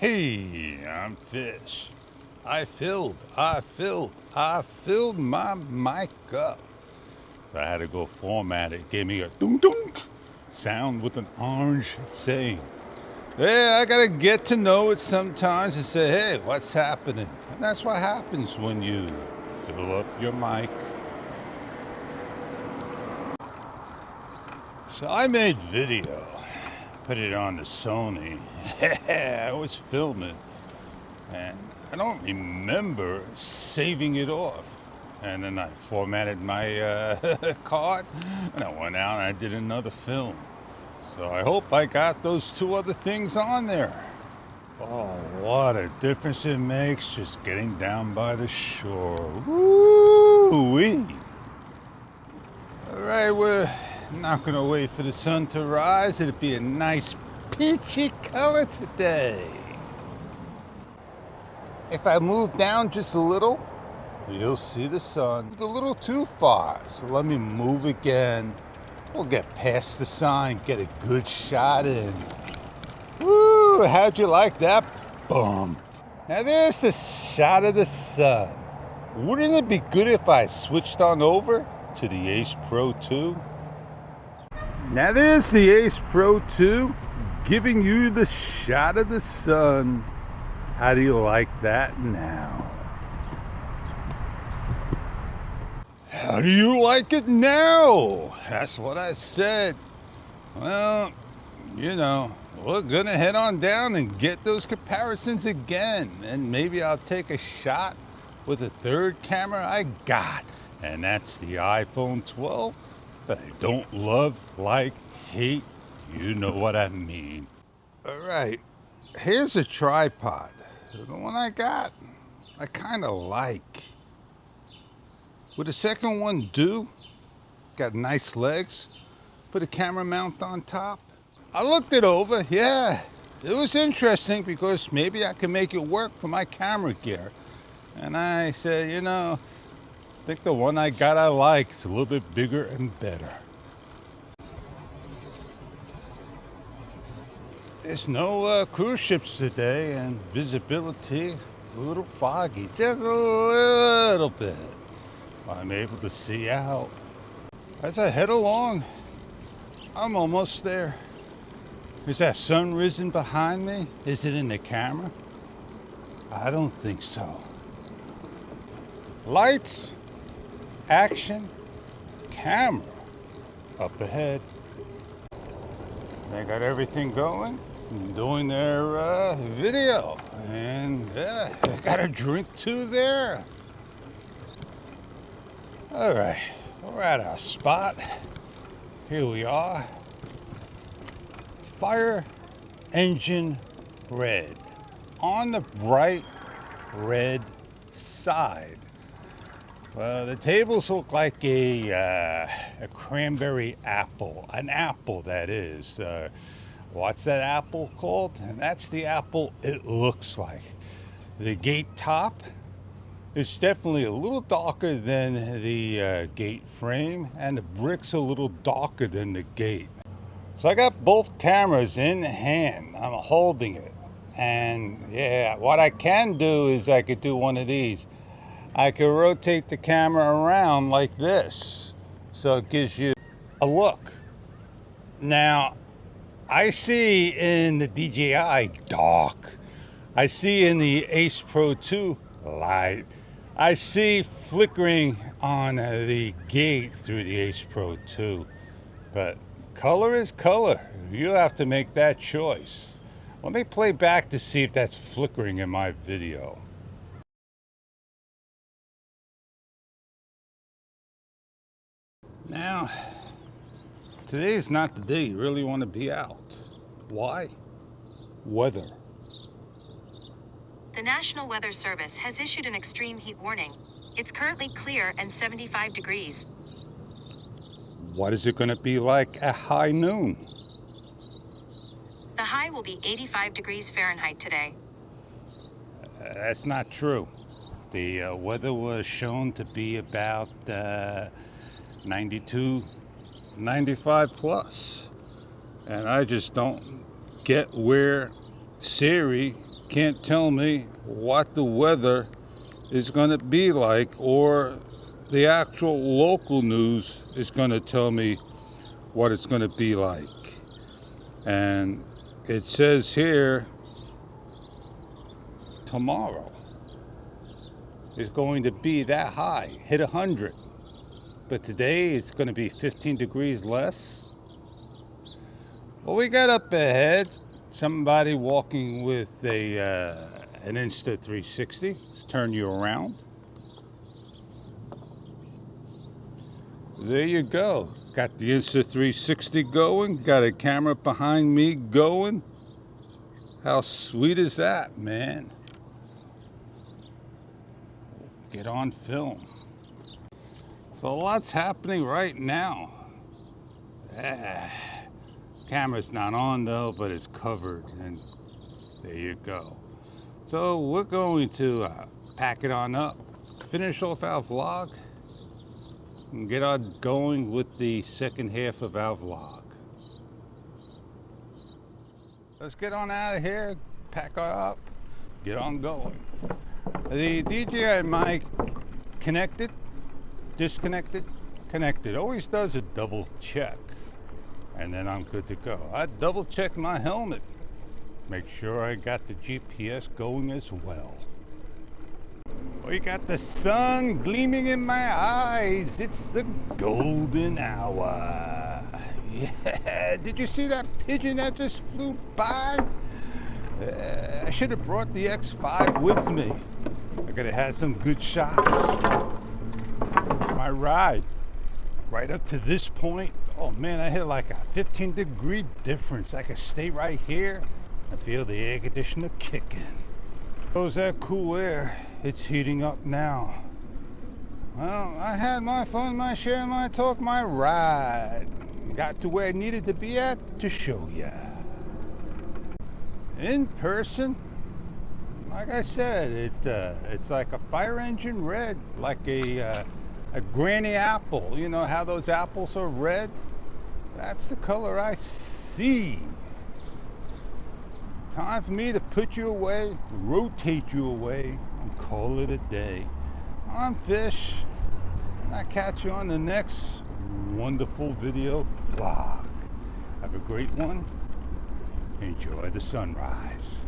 Hey, I'm Fish. I filled my mic up. So I had to go format it. Gave me a dunk dunk sound with an orange saying. Yeah, I gotta get to know it sometimes and say, hey, what's happening? And that's what happens when you fill up your mic. So I made video, put it on the Sony. I was filming, and I don't remember saving it off. And then I formatted my card, and I went out and I did another film. So I hope I got those two other things on there. Oh, what a difference it makes just getting down by the shore. Woo-wee. All right, we're not gonna wait for the sun to rise. It'll be a nice peachy color today. If I move down just a little, you'll see the sun. It's a little too far, so let me move again. We'll get past the sign, get a good shot in. Woo, how'd you like that bump? Now there's the shot of the sun. Wouldn't it be good if I switched on over to the Ace Pro 2? Now there's the Ace Pro 2 giving you the shot of the sun. How do you like that now? How do you like it now? That's what I said. Well, you know, we're gonna head on down and get those comparisons again. And maybe I'll take a shot with the third camera I got. And that's the iPhone 12 that I don't love, like, hate. You know what I mean. All right, here's a tripod. The one I got, I kind of like. Would the second one do? Got nice legs. Put a camera mount on top. I looked it over, yeah. It was interesting because maybe I can make it work for my camera gear. And I said, you know, I think the one I got I like. It's a little bit bigger and better. There's no cruise ships today, and visibility a little foggy, just a little bit. I'm able to see out. As I head along, I'm almost there. Is that sun risen behind me? Is it in the camera? I don't think so. Lights, action, camera up ahead. They got everything going, doing their video, and yeah, they got a drink too there. All right, we're at our spot. Here we are. Fire engine red on the bright red side. Well, the tables look like a cranberry apple, an apple that is. What's that apple called? And that's the apple it looks like. The gate top is definitely a little darker than the gate frame, and the brick's a little darker than the gate. So I got both cameras in hand. I'm holding it. And yeah, what I can do is I could do one of these. I could rotate the camera around like this, so it gives you a look. Now, I see in the DJI dark. I see in the Ace Pro 2 light. I see flickering on the gate through the Ace Pro 2. But color is color. You have to make that choice. Let me play back to see if that's flickering in my video. Now, today is not the day you really want to be out. Why? Weather. The National Weather Service has issued an extreme heat warning. It's currently clear and 75 degrees. What is it going to be like at high noon? The high will be 85 degrees Fahrenheit today. That's not true. The weather was shown to be about 92, 95 plus. And I just don't get where Siri can't tell me what the weather is going to be like, or the actual local news is going to tell me what it's going to be like. And it says here tomorrow is going to be that high, hit 100. But today it's going to be 15 degrees less. Well, we got up ahead somebody walking with an Insta360. Let's turn you around. There you go. Got the Insta360 going. Got a camera behind me going. How sweet is that, man? Get on film. So lots happening right now. Camera's not on though, but it's covered, and there you go. So we're going to pack it on up, finish off our vlog, and get on going with the second half of our vlog. Let's get on out of here, pack her up, get on going. The DJI mic connected, disconnected, connected. Always does a double check, and then I'm good to go. I double check my helmet, make sure I got the GPS going as well. We got the sun gleaming in my eyes. It's the golden hour. Yeah, did you see that pigeon that just flew by? I should have brought the X5 with me. I could have had some good shots. My ride right up to this point, oh man, I hit like a 15-degree difference. I could stay right here and feel the air conditioner kicking. Goes that cool air. It's heating up now. Well, I had my fun, my share, my talk, my ride. Got to where I needed to be at to show ya. In person, like I said, it's like a fire engine red, like a granny apple. You know how those apples are red? That's the color I see. Time for me to put you away, rotate you away, and call it a day. I'm Fish, and I'll catch you on the next wonderful video vlog. Have a great one. Enjoy the sunrise.